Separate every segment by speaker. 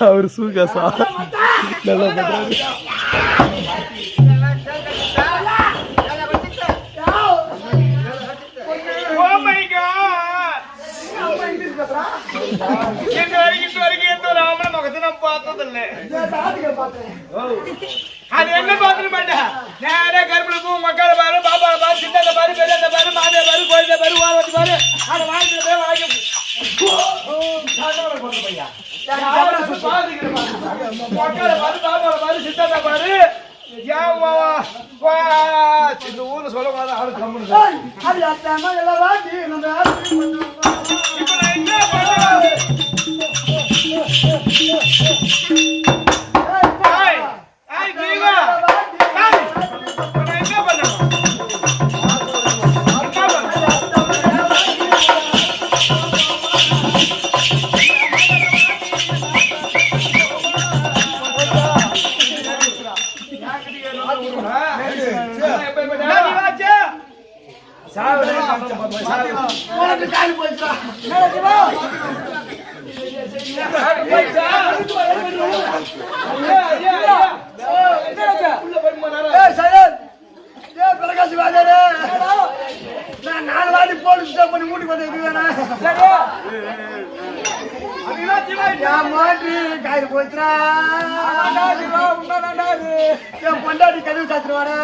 Speaker 1: அவர் சூகாசா நல்லா பண்றாரு.
Speaker 2: அது என்ன பாத்துக்க மாட்டேன். நேரே கருப்புல பூ மக்களை பாரு, பாப்பாவை பாரு, சின்னதை பாரு, பெரியதை பாரு, மாதையை பாரு, கோயிலை பாரு, வாரத்தை பாரு, அதை வாங்கிட்டு போய் வாங்கி மக்களை பாரு, பாப்பாவை பாரு, சின்னதை பாரு. இந்த ஊர்ல சொல்ல மாதிரி ஆளு கம்முனு. இப்ப நான் என்ன பண்ணுவேன்? நான் 4 வாட்டி போலீஸ் பண்ணி மூடி வந்து காயிறு போச்சுரா. பொண்டாட்டி கதவு சாத்துருவாரா.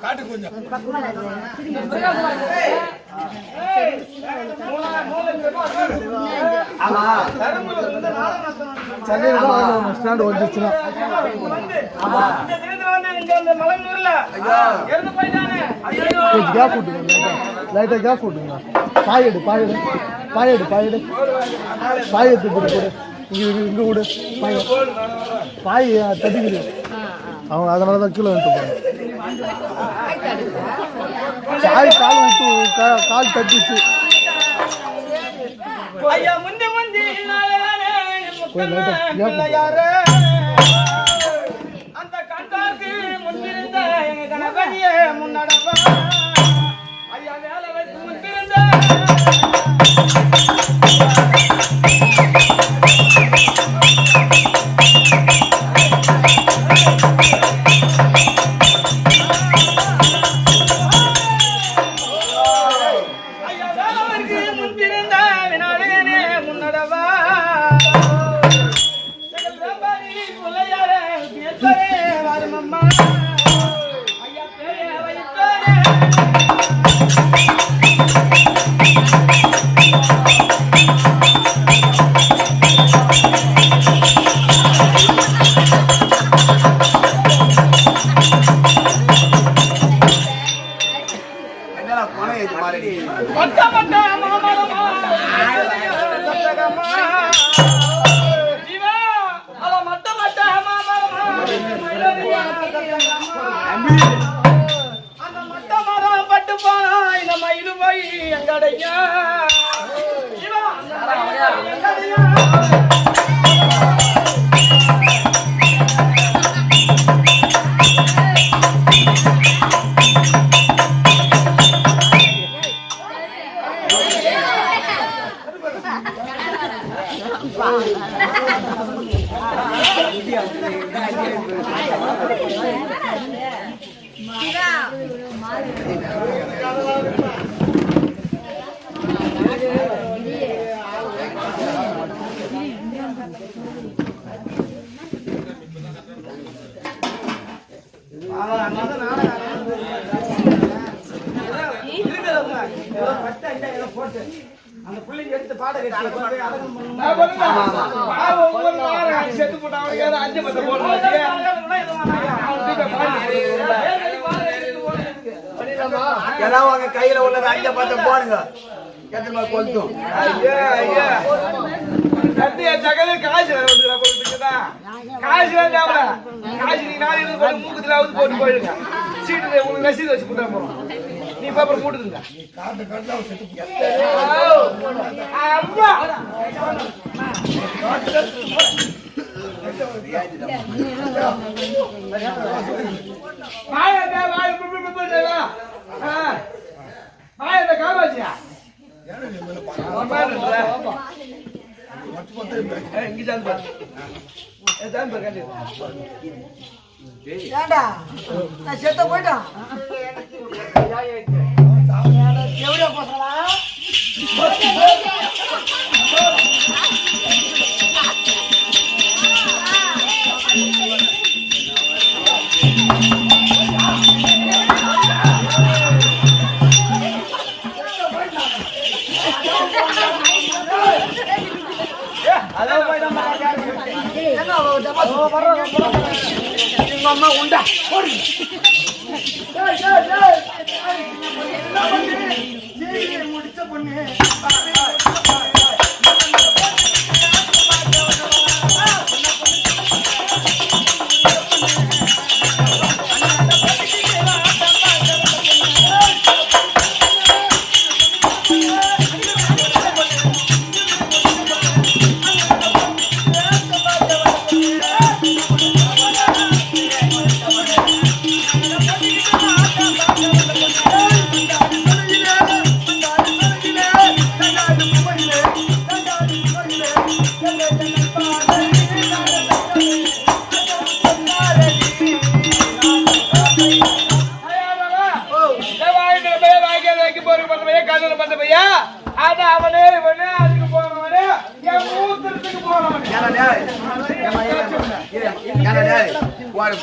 Speaker 2: காட்டு கொஞ்சம்
Speaker 1: ஸ்டாண்ட் வந்துச்சுன்னா கேப் விட்டுங்க, லைட்டா கேப் விட்டுங்க. பாயெடு பாயெடு பாயெடு பாயெடு பாய் எடுத்து போடு. இங்க விடு பாய் தட்டிக்குது அவங்க, அதனால தான் கீழே வந்துட்டு போங்க. சாய் கால் விட்டு கால் தட்டிச்சு.
Speaker 2: அந்த கண்டாக்கு முன்பிருந்த எங்க கணபதியே முன்னடவா ஐயா வேலை வைத்து முன்பிருந்த அந்த பிள்ளைங்க எடுத்து பாட செத்து போட்டாங்க அஞ்சு பத்த
Speaker 3: ஏதாவது கையில உள்ளது அஞ்ச பத்த போடுங்க எத்தனை கொளுத்தும்
Speaker 2: காசு காசு காசு நீ நாலு மூக்கத்துல போட்டு போயிடுங்க சீட்டு உங்களுக்கு ரசீது வச்சு போட்டா போறோம் நீ பேப்பர் போட்டுதுங்க காமாச்சியா
Speaker 4: ஏண்டா நான் செத்த போயிட்டான் எவ்வளோ பசங்களா
Speaker 3: எங்க அம்மா உண்டா
Speaker 4: முடிச்ச பொண்ணு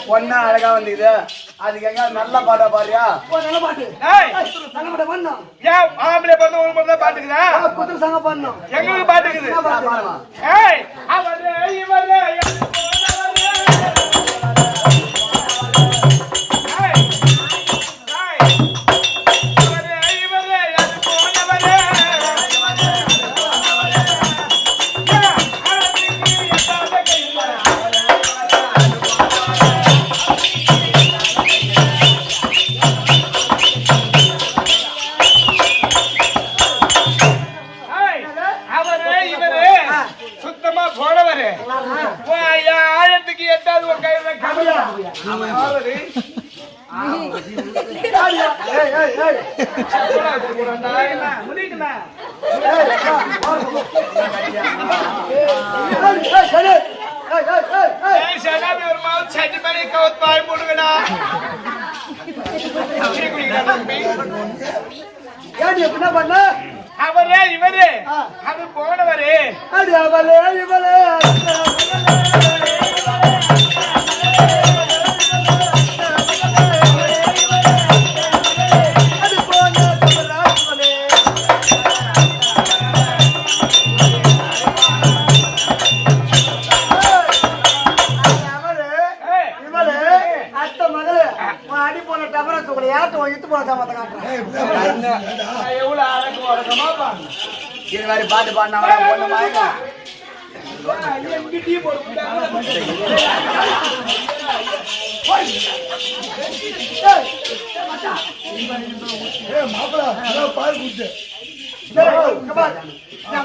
Speaker 3: பொண்ணா அழகா வந்தது அதுக்கு எங்க நல்ல பாட்டா பாரியா
Speaker 4: நல்ல பாட்டு நல்ல பாட்டு பண்ணோம்
Speaker 2: ஏன் ஆம்பளை பண்ண ஒரு மட்டும் பாட்டுக்குதா
Speaker 4: குதிரை சங்க பண்ணோம்
Speaker 2: எங்களுக்கு பாட்டுக்குது ஏய் அவரே இவரே ஆயிரத்துக்கு எட்டாவது ஒரு கையில ஒரு மாவு சட்டி பண்ணி கவுத் பாய் போடுங்கடா
Speaker 4: என்ன பண்ண
Speaker 2: அவரே இவரே அது போனவரே
Speaker 4: அவரே இவரே அடி போன டபரா தூக்கல யார்ட்ட இத்து போன சாமத்தை காட்டுறேன்
Speaker 2: எவ்வளவு அடக்கம் அடக்கமா பாருங்க
Speaker 3: இது மாதிரி பாட்டு பாடினா பொண்ணு வாங்க
Speaker 2: டீ போட்டு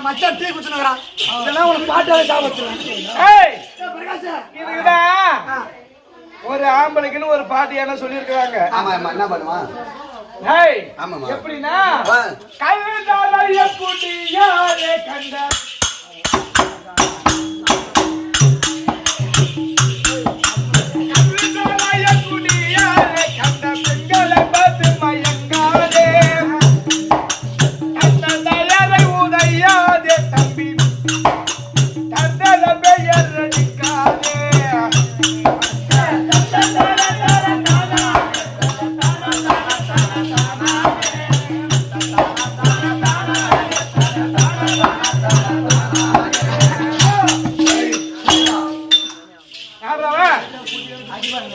Speaker 4: மச்சான் டீ குடிச்சுக்கிறான் இதெல்லாம் உனக்கு பாட்டாலே சாப்பிடுறேன்
Speaker 2: இதுக்குதான் ஒரு ஆம்பளைக்குன்னு ஒரு பாட்டு என்ன சொல்லிருக்காங்க.
Speaker 3: ஆமா ஆமா என்ன பண்ணுவான்
Speaker 2: எப்படின்னா கல்தாரைய குடியாரே கண்ட கல்தாரைய குடியாரே கண்ட பெண்களை பார்த்து மயங்காதே கண்ட தயாரை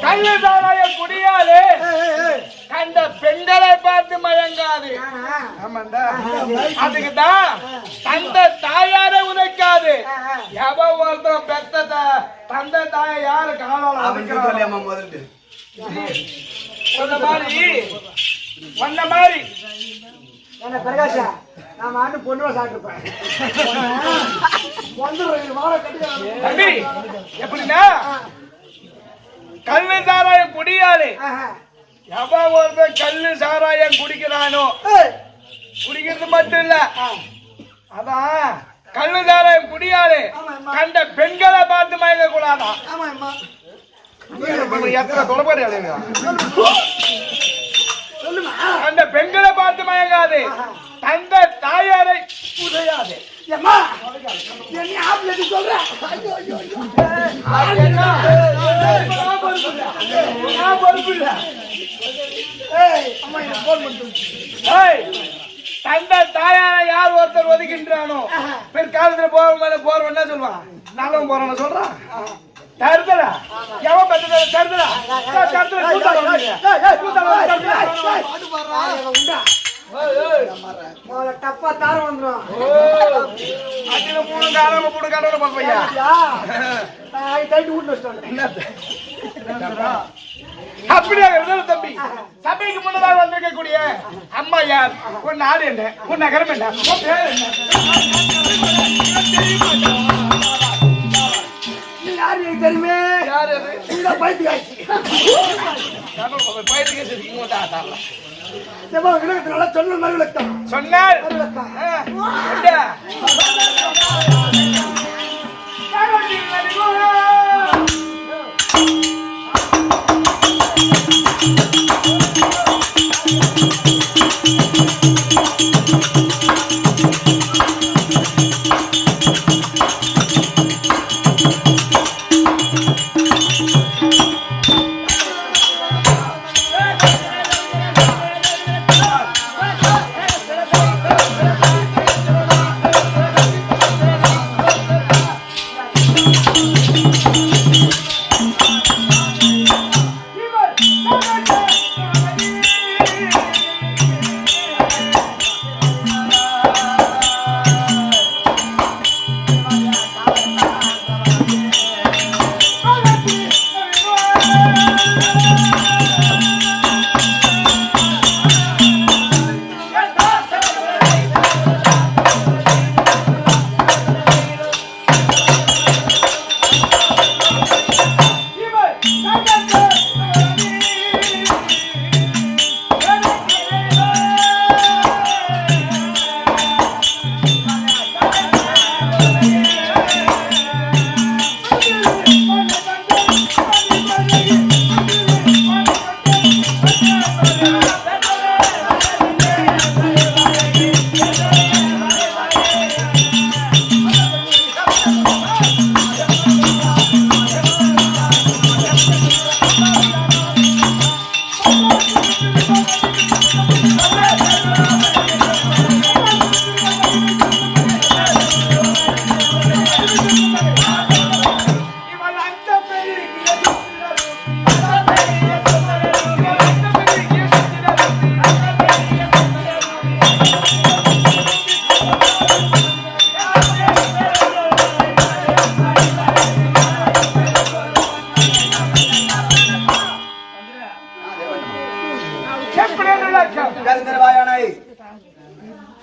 Speaker 2: கள்ளதாராய குடியாலே கண்ட பெண்களை பார்த்து மயங்காது. அதுக்குதான் தந்த தாயாரை உதைக்காது. எவ ஒருத்தன் பெத்த தந்த தாய யாரு காணலாம்
Speaker 3: முதல்ல
Speaker 2: வந்த மாதிரி
Speaker 4: என்ன பிரகாஷா நான் ஆண்டு பொண்ணு சாப்பிட்டுருப்பேன்.
Speaker 2: தம்பி எப்படின்னா கல்லு சாராயம் குடியாலே எவ ஒருத்தன் கல்லு சாராயம் குடிக்கிறானோ குடிக்கிறது மட்டும் இல்ல அதான் கல்லு சாராயம் குடியாலே கண்ட பெண்களை பார்த்து மயங்க கூடாதான். எத்தனை தொடர்பாடு அந்த பெண்களை பார்த்து மயங்காது. தந்த தாயாரை உதையாது. தந்த தாயாரை யார் ஒருத்தர் ஒதுக்கின்றானோ பிற்காலத்துல போறவன் என்ன சொல்லுவான்? நல்லவன் போறவன் சொல்றான் தருதலா எவன் பெற்ற தருதலா
Speaker 4: டப்பா தார வந்துடும்.
Speaker 2: அதுல 3 காலம் 3 காலம் பையா அப்படியே தம்பி சபைக்கு முன்னதாக வந்திருக்கக்கூடிய அம்மா யார்? உன் நாடு என்ன? உன் நகரம் என்ன? உன் பேர் என்ன?
Speaker 4: யாரு தெரியுமே?
Speaker 2: யாரு
Speaker 4: பைத்தியாச்சு சொன்ன மாதிரி விளக்கம்
Speaker 2: சொன்னார்.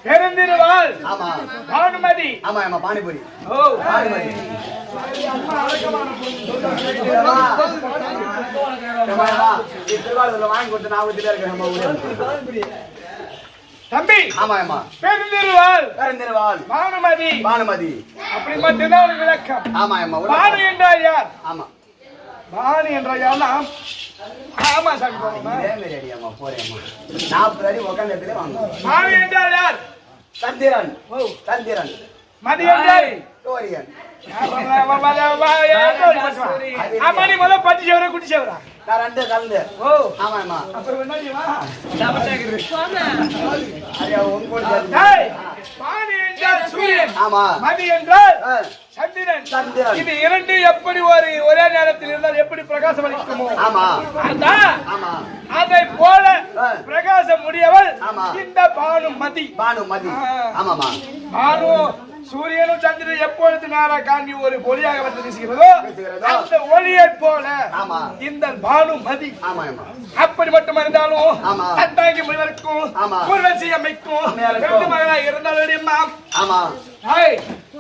Speaker 2: பெருந்திருவாள் பானுமதி.
Speaker 3: ஆமா ஆமா பானிபூரி.
Speaker 2: ஓ பானுமதி.
Speaker 3: வாங்கி கொடுத்து நான் ஊத்திட்டே இருக்கேன்
Speaker 2: தம்பி.
Speaker 3: ஆமா ஆமா
Speaker 2: பெருந்திருவாள்
Speaker 3: பெருந்திருவாள்
Speaker 2: பானுமதி.
Speaker 3: பானுமதி
Speaker 2: அப்படி மட்டும்தான் ஒரு விளக்கம்.
Speaker 3: ஆமா ஆமா
Speaker 2: பானு என்றால் யார்?
Speaker 3: ஆமா
Speaker 2: பானு என்றால் யாருன்னா ஆமா சாமி போறோமா?
Speaker 3: அம்மா போறேம்மா 40 அடி உட்கார்ந்த இடத்துல வாங்க.
Speaker 2: பானு என்றால் யார்?
Speaker 3: தந்திரன். ஓ தந்திரன்.
Speaker 2: மதி என்றால்
Speaker 3: டோரியன்.
Speaker 2: அம்மாடி முதல்ல பட்டி சேவரா குட்டி சேவரா?
Speaker 3: நான் ரெண்டு கலந்து.
Speaker 2: ஓ
Speaker 3: ஆமாம்மா.
Speaker 2: அப்புறம் என்ன செய்வா
Speaker 3: ஐயா உங்க கூட சேர்ந்து.
Speaker 2: டேய் பானி என்றால் சூரியன்
Speaker 3: ஆமா.
Speaker 2: மதி என்றால்
Speaker 3: ஆ,
Speaker 2: சந்திரன்
Speaker 3: சந்திரன்.
Speaker 2: இது இரண்டு எப்படி ஒரே நேரத்தில் இருந்தால் எப்படி பிரகாசம் அளிக்குமோ
Speaker 3: ஆமா.
Speaker 2: அதான்
Speaker 3: ஆமா.
Speaker 2: அதை போல
Speaker 3: ஆ.
Speaker 2: பிரகாசம் உடையவள்
Speaker 3: ஆமா.
Speaker 2: இந்த பானுமதி.
Speaker 3: பானுமதி. ஆமாமா.
Speaker 2: பானு சூரியனும் சந்திரன் எப்பொழுது நேரா காண்டி ஒரு ஒளியாக வந்து வீசுகிறதோ அந்த ஒளியை போல
Speaker 3: ஆமா.
Speaker 2: இந்த பானுமதி.
Speaker 3: ஆமாம்மா.
Speaker 2: அப்படி மட்டும் இருந்தாலும்
Speaker 3: ஆமா.
Speaker 2: தந்தாங்கி முனிவருக்கும்
Speaker 3: ஆமா.
Speaker 2: ஊர்வசி அம்மைக்கும்
Speaker 3: அம்மையாருக்கும்.
Speaker 2: ரெண்டு மகளாக இருந்தாலும்
Speaker 3: ஆமா.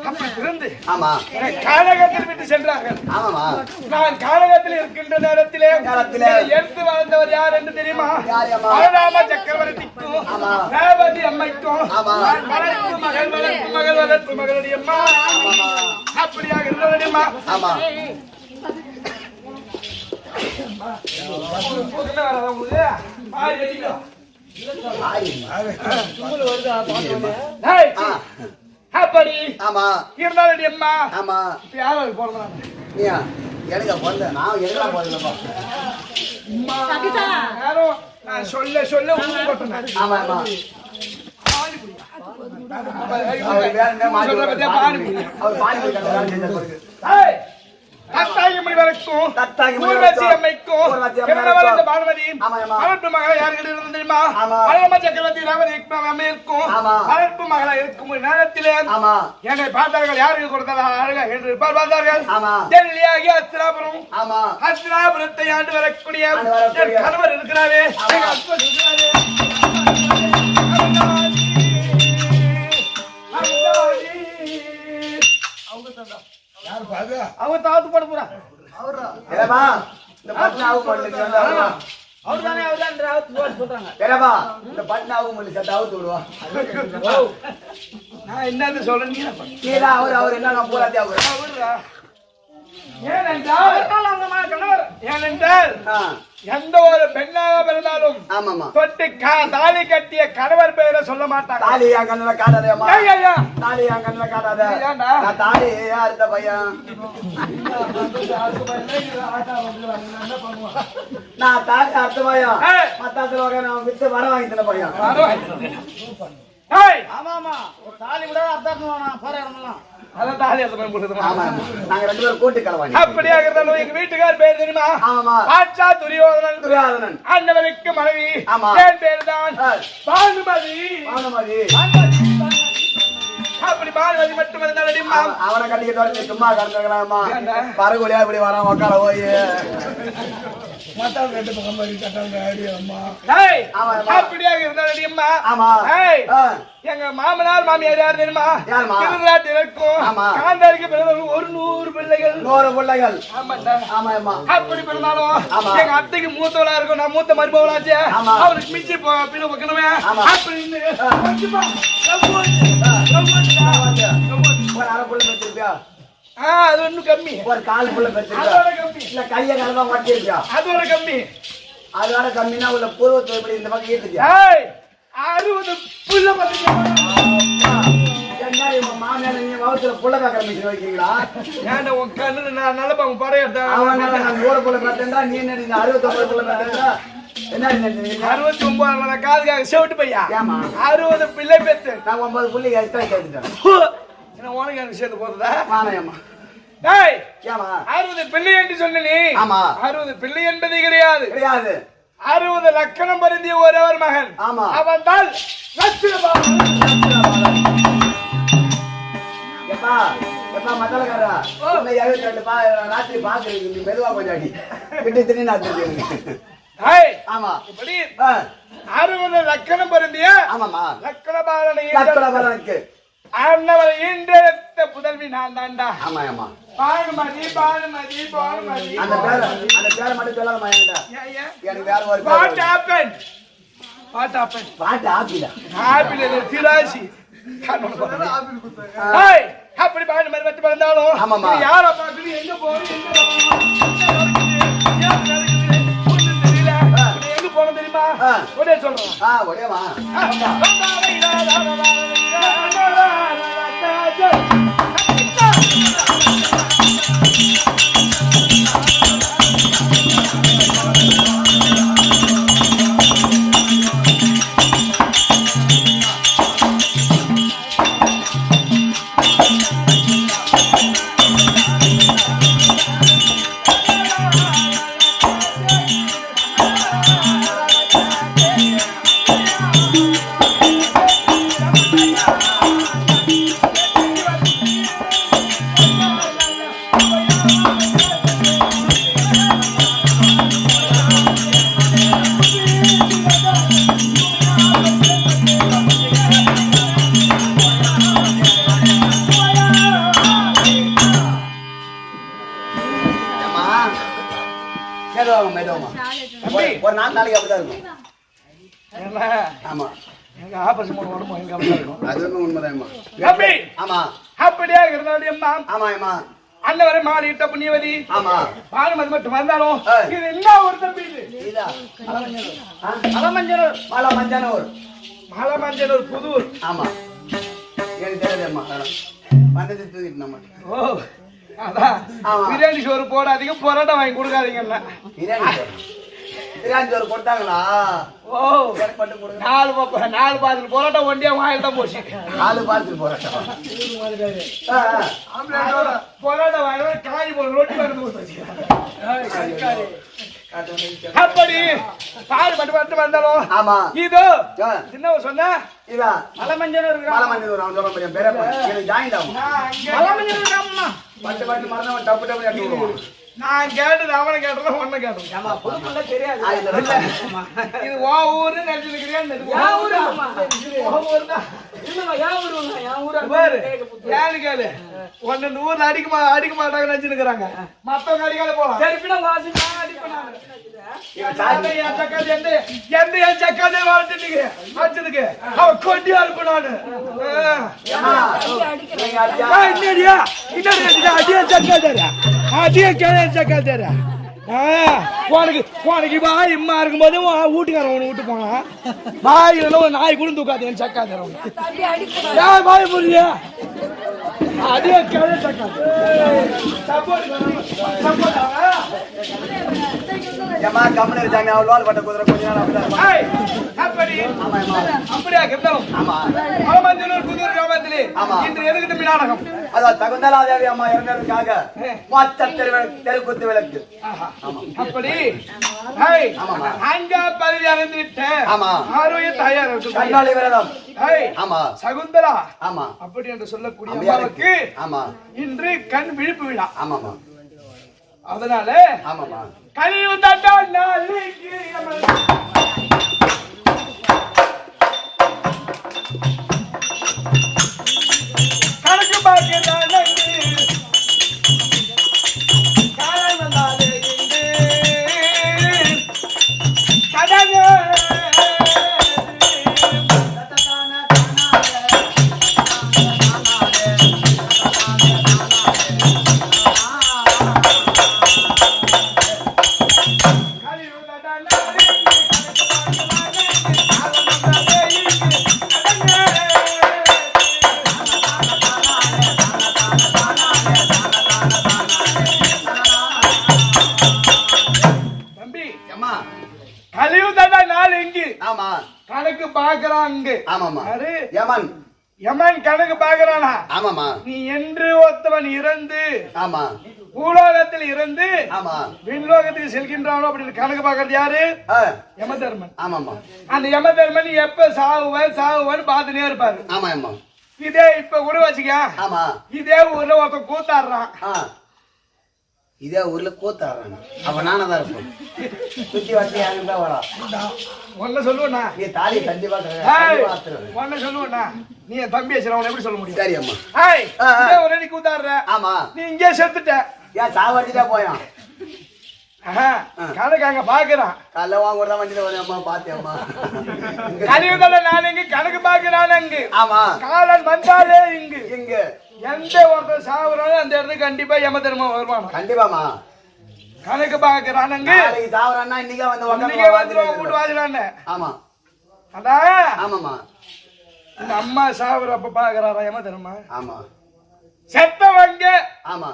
Speaker 2: அப்படி இருந்து
Speaker 3: ஆமா.
Speaker 2: கானகத்தில் விட்டு சென்றார்கள்.
Speaker 3: ஆமாமா.
Speaker 2: நான் கானகத்தில் இருக்கின்ற நேரத்திலே
Speaker 3: நேரத்திலே
Speaker 2: எடுத்து வளர்ந்தவர் யார் என்று தெரியுமா?
Speaker 3: யார் அம்மா?
Speaker 2: பலராம சக்கரவர்த்திக்கும்
Speaker 3: ஆமா.
Speaker 2: ரேவதி அம்மைக்கும்
Speaker 3: ஆமா.
Speaker 2: நான் வளர்ப்பு மகள் மகளுடைய அம்மா.
Speaker 3: ஆமாமா.
Speaker 2: அப்படியாக இருந்தவருடைய அம்மா.
Speaker 3: ஆமா.
Speaker 2: என்ன வராதா உங்களுக்கு? பாய் வெட்டிக்கோ. டேய்,
Speaker 3: ஆ.
Speaker 2: அப்படி
Speaker 3: ஆமா.
Speaker 2: இருந்தாலும் அம்மா.
Speaker 3: ஆமா.
Speaker 2: இப்ப யாரும் போறதா?
Speaker 3: நீயா எனக்கு பொண்ணு நான் எதுலாம் போறதுலப்பா.
Speaker 2: யாரும் நான் சொல்ல சொல்ல உப்பு கொட்டணும்.
Speaker 3: ஆமா ஆமா. அவர் வேற என்ன மாத்தி அவர் பானிபூரி கடை வேலை செஞ்சார் பாருங்க.
Speaker 2: ஏய், தத்தாங்கி முனிவருக்கும்
Speaker 3: தத்தாங்கி
Speaker 2: ஊர்வசி அம்மைக்கும்
Speaker 3: ஊர்வசி அம்மைக்கும்
Speaker 2: பிறந்தவள் இந்த பானுமதி.
Speaker 3: ஆமா, ஆமா.
Speaker 2: வளர்ப்பு மகளா யாருக்கு இருந்தது தெரியுமா?
Speaker 3: ஆமா.
Speaker 2: பலராம சக்கரவர்த்தி ரேவதி அம்மைக்கும்
Speaker 3: ஆமா.
Speaker 2: வளர்ப்பு மகளா இருக்கும் நேரத்திலே
Speaker 3: ஆமா.
Speaker 2: என்னை பார்த்தார்கள். யாருக்கு கொடுத்தாலும் அழகா என்று பார்த்தார்கள்.
Speaker 3: ஆமா.
Speaker 2: டெல்லியாகி அஸ்திராபுரம்.
Speaker 3: ஆமா.
Speaker 2: அஸ்திராபுரத்தை ஆண்டு வரக்கூடிய
Speaker 3: ஆண்டு வரக்கூடிய
Speaker 2: என் கணவர் இருக்கிறாரே,
Speaker 3: ஆமா.
Speaker 2: எங்க ஹஸ்பண்ட் இருக்கிறாரே. அவங்க தாத்து போட போறா.
Speaker 3: ஏலப்பா இந்த பட்னாவு பண்ணி சொன்னாங்க.
Speaker 2: அவர்தானே சொல்றாங்க.
Speaker 3: ஏலப்பா இந்த பட்னாவு பண்ணி சத்த அவுத்து விடுவா.
Speaker 2: நான் என்னது சொல்றேன்
Speaker 3: நீடா அவர் என்ன நான் போறாதே அவர்.
Speaker 2: ஏனென்றால் எந்த ஒரு பெண்ணாக பிறந்தாலும்
Speaker 3: ஆமாமா.
Speaker 2: தொட்டு தாலி கட்டிய கணவர் பெயரை சொல்ல மாட்டாங்க.
Speaker 3: தாலி என் கண்ணுல காட்டாதேம்மா.
Speaker 2: ஐயா,
Speaker 3: தாலி என் கண்ணுல காட்டாத.
Speaker 2: ஏன்டா?
Speaker 3: நான் தாலி அடுத்த பையன். நான் தாலி அடுத்த பையன். மத்தாத்துல வகை நான் வித்து வர வாங்கி தந்த பையன்.
Speaker 4: ஆமாமா ஒரு தாலி கூட அர்த்தம் பாரு இடமெல்லாம்.
Speaker 2: அதான் தாலி அந்த மாதிரி போட்டுருக்கோம்.
Speaker 3: ஆமா நாங்க ரெண்டு பேரும் கூட்டு கலவாணி.
Speaker 2: அப்படியாக இருந்தாலும் எங்க வீட்டுக்கார் பேர் தெரியுமா?
Speaker 3: ஆமாமா.
Speaker 2: ஆச்சா துரியோதனன்.
Speaker 3: துரியோதனன்.
Speaker 2: அண்ணவருக்கு மனைவி.
Speaker 3: ஆமா.
Speaker 2: என் பேர் தான் பானுமதி.
Speaker 3: பானுமதி.
Speaker 2: அப்படி பானுமதி மட்டும் இருந்தாலும்
Speaker 3: அவனை கட்டிக்கிட்டு வர சும்மா கறந்துக்கலாமா? பறகுலியா இப்படி வரான் உக்கார போய்
Speaker 2: அப்படியாக இருந்தாலும்
Speaker 3: ஆமா.
Speaker 2: எங்க மாமனார் மாமியார் யார் தெரியுமா?
Speaker 3: யாருமா?
Speaker 2: திருநாட்டிற்கும் காந்தாருக்கு பிறகு 100 பிள்ளைகள்.
Speaker 3: 100 பிள்ளைகள்.
Speaker 2: ஆமாண்டா.
Speaker 3: ஆமா.
Speaker 2: அப்படி பிறந்தாலும்
Speaker 3: ஆமா.
Speaker 2: எங்க அத்தைக்கு மூத்தவளா இருக்கும். நான் மூத்த மருமகளாச்சே.
Speaker 3: ஆமா.
Speaker 2: அவளுக்கு மிச்சி பிள்ளை வைக்கணுமே.
Speaker 3: ஆமா.
Speaker 2: அப்படின்னு
Speaker 3: ஒரு அரை புள்ள பெற்றிருப்பியா?
Speaker 2: அது ஒண்ணும் கம்மி.
Speaker 3: ஒரு கால் புள்ள பெற்றிருப்பியா?
Speaker 2: அதோட கம்மி.
Speaker 3: இல்ல கைய கலமா மாட்டிருப்பியா?
Speaker 2: அதோட கம்மி.
Speaker 3: அதோட கம்மினா உள்ள பூர்வத்தை இப்படி இந்த பக்கம் ஈட்டுக்கியா?
Speaker 2: 60 புள்ள
Speaker 3: மாமியார் நீ வகுத்துல புள்ள காக்கிற மிஷின் வைக்கிறீங்களா?
Speaker 2: ஏன்டா உன் கண்ணுல நான் நல்ல பாம்பு படையெடுத்தேன்.
Speaker 3: அவன் நான் 100 புள்ள பார்த்தேன்டா, நீ என்ன 69 புள்ள பார்த்தேன்டா? என்ன
Speaker 2: 69 காதுக்காக செவிட்டு பையா.
Speaker 3: ஏமா
Speaker 2: 60 பிள்ளை பெத்து
Speaker 3: நான் 9 புள்ளி எக்ஸ்ட்ரா கேட்டுட்டேன்.
Speaker 2: உனக்கு எனக்கு சேர்த்து போறதா?
Speaker 3: மானையம்மா.
Speaker 2: டேய்,
Speaker 3: ஏமா
Speaker 2: 60 பிள்ளை என்று சொன்ன நீ?
Speaker 3: ஆமா.
Speaker 2: 60 பிள்ளை என்பது கிடையாது.
Speaker 3: கிடையாது.
Speaker 2: 60 லக்கணம் பொருந்திய ஒரேவர் மகன்.
Speaker 3: ஆமா.
Speaker 2: அவன் தான் லட்சுமணன்.
Speaker 3: எப்பா மத்தலக்காரா உன்னை 72 ராத்திரி பாக்குறீங்க. நீ மெதுவா கொஞ்சம் அடி விட்டு திணி நான் தெரிஞ்சுக்கிறேன். ஆமா.
Speaker 2: இப்படி 60 லக்கணம் பொருந்திய
Speaker 3: ஆமாமா.
Speaker 2: லக்கணபாலனுக்கு அண்ணவரை ஈன்றெடுத்த புதல்வி நான் தான்டா.
Speaker 3: ஆமாமா.
Speaker 2: பானுமதி பானுமதி பானுமதி.
Speaker 3: அந்த பேரை மட்டும் சொல்லாத மாயங்கடா. எனக்கு வேற ஒரு
Speaker 2: வாட் ஹேப்பன்? What happen?
Speaker 3: பாட்டு ஆப்பிடா.
Speaker 2: ஆப்பிள் இல்ல திராசி. ஏய், அப்படி பானுமதி வந்து பிறந்தாலும்
Speaker 3: ஆமாமா.
Speaker 2: யார பாக்குது எங்க போறது எங்க போறது தெரியுமா? ஒரே சொல்றேன்.
Speaker 3: ஒரேமா. மெதுவாமா
Speaker 2: தம்பி
Speaker 3: ஒரு 4 நாளைக்கு அப்படிதான் இருக்கும்
Speaker 2: என்ன
Speaker 3: ஆமா
Speaker 2: எங்க ஆபரேஷன் பண்ண உடம்பு எங்க அப்படிதான் இருக்கும்
Speaker 3: அதுவுமே உண்மைதான்மா
Speaker 2: தம்பி
Speaker 3: ஆமா
Speaker 2: அப்படியே இருந்தாலும் அம்மா
Speaker 3: ஆமா ஆமா
Speaker 2: அண்ணன் வரை மாறிட்ட புண்ணியவதி
Speaker 3: ஆமா
Speaker 2: பானுமதி மட்டும் வந்தாலும் இது என்ன ஒரு தம்பி இது
Speaker 3: இதா
Speaker 2: மலமஞ்சனூர்
Speaker 3: மலமஞ்சனூர்
Speaker 2: புதூர்
Speaker 3: ஆமா எனக்கு தெரியாதேம்மா வந்தது தூக்கிட்டு நம்ம
Speaker 2: ஓ அதான் பிரியாணி சோறு போடாதீங்க பரோட்டா வாங்கி கொடுக்காதீங்கண்ணா
Speaker 3: பிரியாணி சோறு கொடுத்தாங்களா
Speaker 2: ஓ நாலு பாத்திரம் பரோட்டா ஒண்டியா வாயில் தான் போச்சு
Speaker 3: 4 பார்சல் போராட்டா
Speaker 2: பரோட்டா வாங்கி காய் போல ரொட்டி வாங்கி அப்படி பால் மட்டும் வந்தாலும்
Speaker 3: ஆமா
Speaker 2: இதோ சின்ன சொன்ன
Speaker 3: இதா
Speaker 2: மலமஞ்சனூர்
Speaker 3: அவன் சொல்ல முடியும் பேர எனக்கு ஜாயின் ஆகும்
Speaker 2: மலமஞ்சனூர் அம்மா
Speaker 3: பட்டு மறந்தவன் டப்பு டப்பு எடுத்து விடுவான்
Speaker 2: நான் கேட்டது அவனை கேட்டதும் ஒன்ன கேட்டது புதுமெல்லாம் தெரியாது இது ஓ ஊரு நினைச்சிருக்கிறேன் ஏன்னு கேளு ஒன்னு இந்த ஊர்ல அடிக்க மாட்டாங்க நினைச்சிருக்கிறாங்க மத்தவங்க அடிக்காத போலாம் என் சக்காதே வளர்த்துட்டு வச்சதுக்கு அவ கொட்டியா இருப்ப நானு உனக்கு வாய் இம்மா இருக்கும்போது வீட்டுக்காரன் உன்னை விட்டு போனா வாயில ஒரு நாய் கூட தூக்காது என் சக்காதரவன் ஏன் வாய் புரியா அதே கேள்வி சக்காது
Speaker 3: ஏமா கம்பெனி ஜாமி அவளோட பட்ட குதிரை கொஞ்ச நேரம்
Speaker 2: அப்படியா இருந்தாலும்
Speaker 3: ஆமா
Speaker 2: மலமஞ்சனூர் புதூர் கிராமத்திலே இன்று எதுக்கு தம்பி நாடகம்
Speaker 3: அதான் சகுந்தலாதேவி அம்மா இறந்ததுக்காக தெருக்குத்து விளக்கு
Speaker 2: அப்படி அங்க பகுதி அறிந்து விட்டேன் ஆரோக்கிய தாயார்
Speaker 3: கண்ணாளி விரதம் ஆமா
Speaker 2: சகுந்தலா
Speaker 3: ஆமா
Speaker 2: அப்படி என்று சொல்லக்கூடிய அம்மாவுக்கு
Speaker 3: ஆமா
Speaker 2: இன்று கண் விழிப்பு விழா
Speaker 3: ஆமாமா
Speaker 2: அதனால
Speaker 3: ஆமாமா
Speaker 2: கலியுக தண்டா நாளைக்கு கணக்கு பார்க்கிறான் காலம் வந்தாலே கடங்க கணக்கு பாக்குறாங்க யமன் கணக்கு பாக்குறானா
Speaker 3: ஆமாமா
Speaker 2: நீ என்று ஒருத்தவன் இறந்து
Speaker 3: ஆமா
Speaker 2: பூலோகத்தில் இருந்து
Speaker 3: ஆமா
Speaker 2: விண்லோகத்துக்கு செல்கின்றானோ அப்படின்னு கணக்கு பாக்குறது யாரு யமதர்மன்
Speaker 3: ஆமாமா
Speaker 2: அந்த யமதர்மன் எப்ப சாவுவன்னு பாத்துனே இருப்பாரு
Speaker 3: ஆமா ஆமா
Speaker 2: இதே இப்ப கூட வச்சுக்க
Speaker 3: ஆமா
Speaker 2: இதே ஊர்ல ஒருத்தன் கூத்தாடுறான்
Speaker 3: இதே ஊர்ல கூத்தாடுறான் அவன் நானதான் இருப்பான் சுத்தி வச்சு யாருந்தா வரா
Speaker 2: ஒன்ன சொல்லுவா
Speaker 3: நீ தாலி கண்டிப்பா
Speaker 2: ஒன்ன சொல்லுவா நீ என் தம்பி வச்சு எப்படி சொல்ல முடியும்
Speaker 3: சரி அம்மா
Speaker 2: ஒரு அடி கூத்தாடுற
Speaker 3: ஆமா
Speaker 2: நீ இங்கே செத்துட்ட
Speaker 3: ஏன் சாவடிச்சுட்டே போயான்
Speaker 2: கணக்கு அங்க பாக்குறான்
Speaker 3: கல்ல வாங்குறதா வண்டியில வந்து அம்மா பாத்தேன் அம்மா
Speaker 2: கலியுகத்துல நான் இங்க கணக்கு பாக்குறான் அங்கு
Speaker 3: ஆமா
Speaker 2: காலன் வந்தாலே இங்கு
Speaker 3: இங்க
Speaker 2: எந்த ஒருத்தர் சாவுறானோ அந்த இடத்துக்கு கண்டிப்பா யமதர்மன் வருவான்
Speaker 3: கண்டிப்பாமா
Speaker 2: கணக்கு பாக்குறான் அங்கு
Speaker 3: சாவுறான்னா இன்னைக்கே
Speaker 2: வந்து கூட்டு வாங்குறான்
Speaker 3: ஆமா
Speaker 2: அதான்
Speaker 3: ஆமாமா
Speaker 2: இந்த அம்மா சாவுறப்ப பாக்குறாரா யமதர்மன்
Speaker 3: ஆமா
Speaker 2: செத்தவங்க
Speaker 3: ஆமா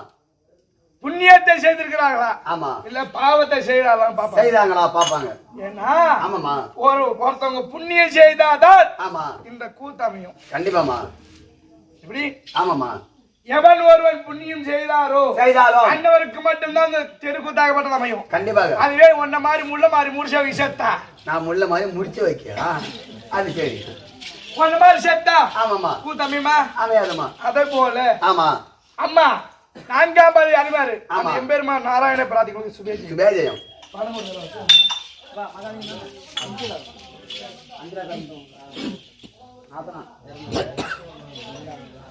Speaker 2: புண்ணியத்தை செய்திருக்கிறாங்களா
Speaker 3: ஆமா
Speaker 2: இல்ல பாவத்தை செய்யறாங்களா பாப்பாங்க
Speaker 3: செய்தாங்களா பாப்பாங்க
Speaker 2: ஏன்னா
Speaker 3: ஆமாமா
Speaker 2: ஒருத்தவங்க புண்ணியம் செய்தாதான்
Speaker 3: ஆமா
Speaker 2: இந்த கூத்தமையும்
Speaker 3: கண்டிப்பாமா
Speaker 2: எப்படி
Speaker 3: ஆமாமா
Speaker 2: எவன் ஒருவன் புண்ணியம் செய்தாரோ அன்னவருக்கு மட்டும்தான் இந்த தெருக்கூத்தாகப்பட்டது அமையும்
Speaker 3: கண்டிப்பாக
Speaker 2: அதுவே உன்ன மாதிரி முள்ள மாதிரி முடிச்ச செத்தா
Speaker 3: நான் முள்ள மாதிரி முடிச்சு வைக்கிறேன் அது சரி
Speaker 2: உன்ன மாதிரி செத்தா
Speaker 3: ஆமாமா
Speaker 2: கூத்தமையுமா
Speaker 3: அமையாதமா
Speaker 2: அதே போல
Speaker 3: ஆமா
Speaker 2: அம்மா 4ஆம் பதி அறிவாரு எம்பெருமா நாராயண பிரார்த்திகளுக்கு
Speaker 3: சுபேஜயம்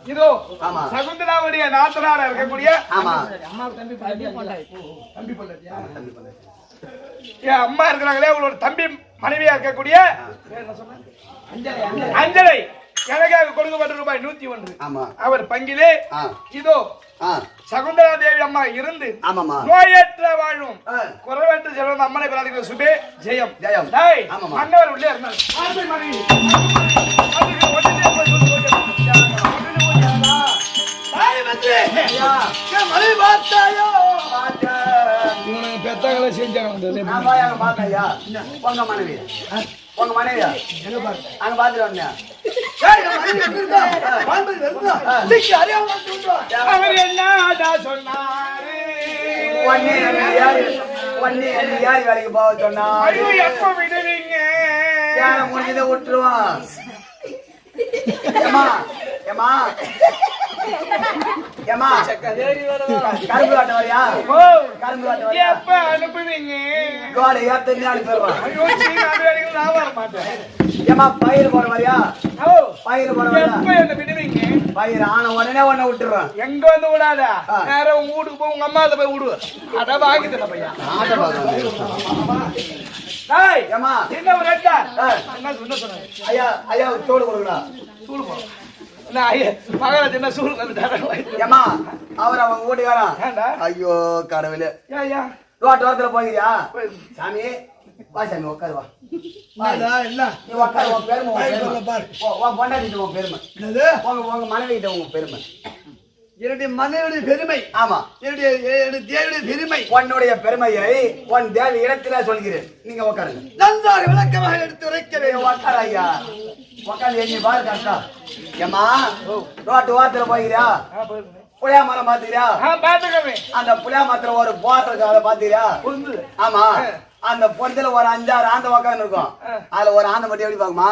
Speaker 2: இதோ சகுந்தலாவுடைய நாத்தனாரா இருக்கக்கூடிய
Speaker 3: ஆமா
Speaker 2: தம்பி பொண்டாட்டியா என் அம்மா இருக்கிறாங்களே உங்களோட தம்பி மனைவியா இருக்கக்கூடிய அஞ்சலை எனக்காக கொடுக்கப்பட்ட ரூபாய் 101.
Speaker 3: ஆமா.
Speaker 2: அவர் பங்கிலே இதோ சகுந்தரா தேவி அம்மா இருந்து நோயற்ற வாழும் குறைவற்ற செல்வம் அம்மனை பிரார்த்திக்கிற சுபே ஜெயம்
Speaker 3: ஜெயம்.
Speaker 2: மன்னவர் உள்ளே இருந்தார். பெத்தங்களை செஞ்சாங்க.
Speaker 3: உங்க மனைவியா அங்க பாத்துட்டு வந்தேன்.
Speaker 2: அவர் என்னடா சொன்னாரு?
Speaker 3: வேலைக்கு போக சொன்னா
Speaker 2: எப்ப விடுவீங்க?
Speaker 3: முடிஞ்சதை விட்டுருவான். ஏமா கரும்பு காட்ட வரியா? கரும்பு காட்ட வரியா?
Speaker 2: எப்ப அனுப்புவீங்க? நான் வர மாட்டேன்.
Speaker 3: ஏமா பயிர் போட வரியா? பயிர் போட வரியா?
Speaker 2: எப்ப என்ன விடுவீங்க?
Speaker 3: பயிர் ஆன உடனே உன்னை விட்டுருவேன்.
Speaker 2: எங்க வந்து விடாதா? நேரம் உங்க வீட்டுக்கு போய் உங்க அம்மா போய் விடு. அதான் வாங்கி தர பையா.
Speaker 3: ஏமா
Speaker 2: என்ன ஒரு என்ன சொன்னாங்க?
Speaker 3: ஐயா ஐயா சோடு கொடுக்கணும்.
Speaker 2: சூடு போ. மகாராஜ் என்ன சூடு வந்துட்டாரு?
Speaker 3: ஏமா அவர் அவங்க வீட்டுக்காரன். ஐயோ கடவுளே. ரோட்டோரத்துல போகிறியா? சாமி வா சாமி உட்காரு வா. நீ உட்காரு. உன் பெருமை பொண்டாட்டிட்டு உன் பெருமை. உங்க மனைவி கிட்ட உங்க பெருமை.
Speaker 4: என்னுடைய மனைவியுடைய பெருமை.
Speaker 3: ஆமா
Speaker 4: என்னுடைய தேவியுடைய பெருமை.
Speaker 3: உன்னுடைய பெருமையை உன் தேவி இடத்துல சொல்கிறேன். நீங்க உட்காருங்க.
Speaker 4: நன்றாக விளக்கமாக எடுத்து உரைக்க வேண்டும்.
Speaker 3: உட்காரு ஐயா. உட்காந்து எண்ணி பாரு கஷ்டா. ஏமா ரோட்டு ஓரத்துல போகிறியா? புளியா மரம் பாத்துக்கிறியா? அந்த புளியா மரத்துல ஒரு போட்டிருக்காத பாத்துக்கிறியா? ஆமா அந்த பொண்ணத்துல ஒரு 5-6 ஆந்த உக்காந்து இருக்கும். அதுல ஒரு ஆந்த மட்டும் எப்படி பாக்குமா?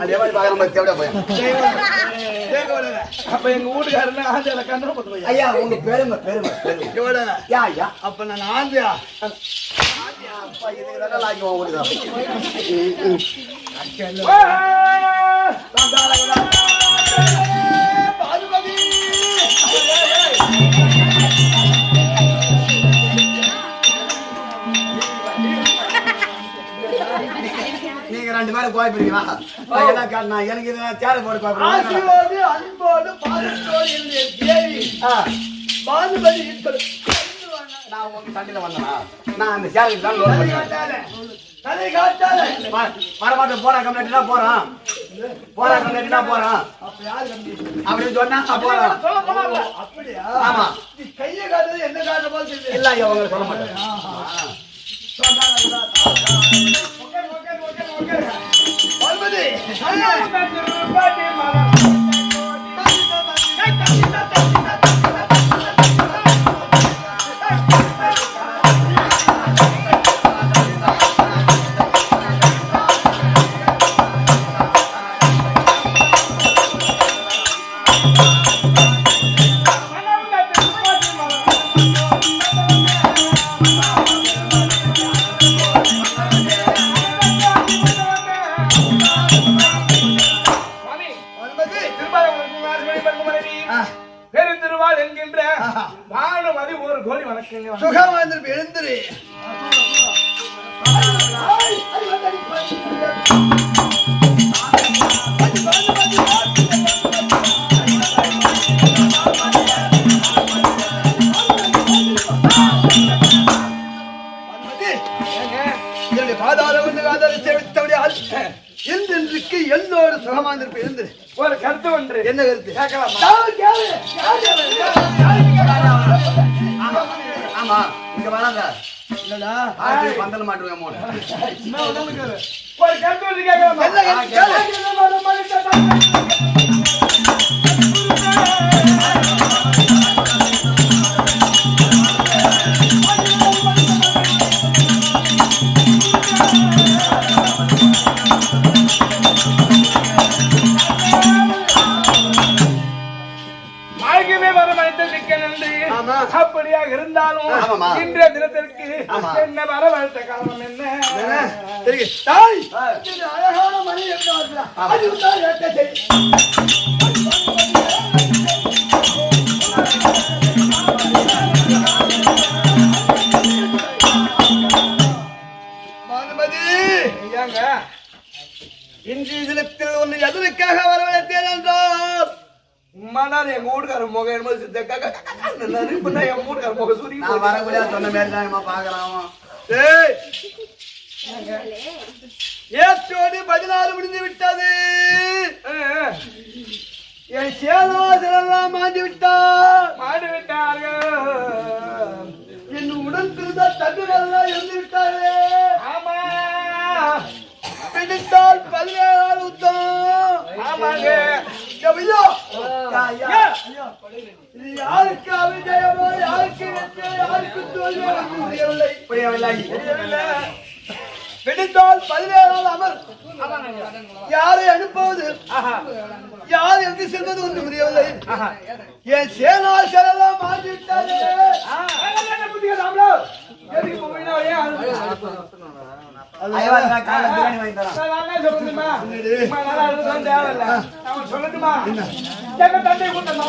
Speaker 3: அது எப்படி பாக்குற மாதிரி தேவையா போய்
Speaker 2: அப்ப எங்க வீட்டுக்காரங்க ஆந்திர கண்ணு போட்டு
Speaker 3: ஐயா உங்க பெருமை பெருமை பெருமை. ஐயா
Speaker 4: அப்ப நான் ஆந்தியா
Speaker 3: அப்பா இதுக்கு நல்லா லாய்க்குவோம் உங்களுக்கு. நீங்க 2 பேரும் கோயப்படுறீங்களா? எனக்கு சேர போட்டு
Speaker 4: ஆசையோடு அன்போடு பாசத்தோடு என்னுடைய தேவி பானுபதி
Speaker 3: நான் உங்க சண்டையில வந்தேனா? நான் அந்த சேருக்கு தான்
Speaker 4: தலை காட்டால
Speaker 3: வரமாட்டேன். போறா கம்ப்ளீட்டா போறான். போறா கம்ப்ளீட்டா போறான் அப்படின்னு சொன்னா போறான்.
Speaker 4: அப்படியா?
Speaker 3: ஆமா.
Speaker 4: நீ கையை காட்டுறது என்ன காட்டுற போல தெரியுது.
Speaker 3: இல்ல ஐயா உங்களுக்கு சொல்ல மாட்டேன்.
Speaker 2: பெருந்திருவாள் என்கின்ற பானுமதி ஒரு கோடி வணக்கம்.
Speaker 4: சுகமா இருந்து எழுந்துரு. என்னுடைய பாதாள ஆதரித்தபடியால் என்றென்றைக்கு எல்லோரும் சுகமாந்திருப்பு இருந்து
Speaker 2: ஒரு கருத்து ஒன்று.
Speaker 4: என்ன கருத்து?
Speaker 3: ஆமா இங்க வராங்க.
Speaker 4: இல்லடா
Speaker 3: பந்தல மாட்டுவேன் மோன.
Speaker 2: ஒரு கருத்து ஒன்று கேட்கலாமா? அப்படியாக இருந்தாலும் இன்றைய தினத்திற்கு என்ன வரவழைத்த காரணம் என்ன?
Speaker 4: அழகான மணி
Speaker 3: நான் வரக்கூடிய சொன்ன மாதிரி தான் பாக்குறான்.
Speaker 1: ஏற்றோடு 16 முடிந்து விட்டது. என் சேனாசரெல்லாம் மாண்டு விட்டார்கள். என் உடன் பிறந்த தம்பிகளெல்லாம் இருந்து விட்டார்களே.
Speaker 2: ஆமா
Speaker 1: பிடித்தால் 17 நாள் யுத்தம்.
Speaker 2: ஆமாங்க
Speaker 1: ஐயோ, இது யாருக்கு அவிஜயமோ, யாருக்கு வெற்றியோ, யாருக்கு தோல்வியோ என்று புரியவில்லை. பிடித்தால் 17 நாள் அமர். யாரை அனுப்புவது, யார் எங்கு செல்வது ஒன்று புரியவில்லை. என் சேனாசரெல்லாம் மாற்றிவிட்டாரே.
Speaker 2: எதுக்கு போவீங்கன்னா ஏன்
Speaker 3: பிரியாணி வாங்கி தரான்.
Speaker 2: சொல்லட்டுமா எங்க தந்தை கூட்டமா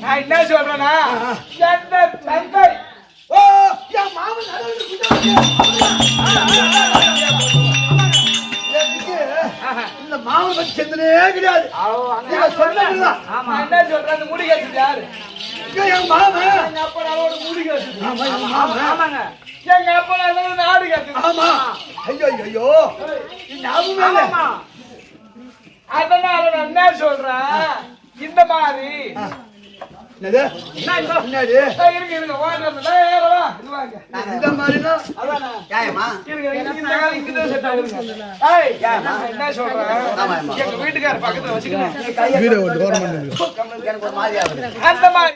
Speaker 2: நான் என்ன சொல்றேன்னா எந்த தந்தை
Speaker 1: இந்த மாமன் பத்தி சிந்தனையே கிடையாது.
Speaker 2: என்ன சொல்றேன் முடி கட்டுது யாரு
Speaker 1: என் மாமன்,
Speaker 2: எங்க அப்பனாவோட முடி கட்டுது.
Speaker 1: ஆமாங்க,
Speaker 2: எங்க அப்பனாவோட நாடு கட்டுது.
Speaker 1: ஆமா. ஐயோ ஐயோ, ஞாபகம் இல்லை.
Speaker 2: அதனால நான் என்ன சொல்றேன், இந்த மாதிரி
Speaker 1: என்னது?
Speaker 2: இருக்கு இருக்கு ஓடுறதுல ஏறவா இதுவாங்க
Speaker 1: இந்த மாதிரினா
Speaker 2: அதானே
Speaker 3: நியாயமா?
Speaker 2: இந்த காலம் இங்கதான் செட் ஆகுது. ஏய் நான் என்ன சொல்றேன், எங்க வீட்டுக்கார பக்கத்துல வச்சுக்கணும்
Speaker 1: வீடியோ கவர்மெண்ட்
Speaker 3: எனக்கு ஒரு மாதிரி ஆகுது.
Speaker 2: அந்த மாதிரி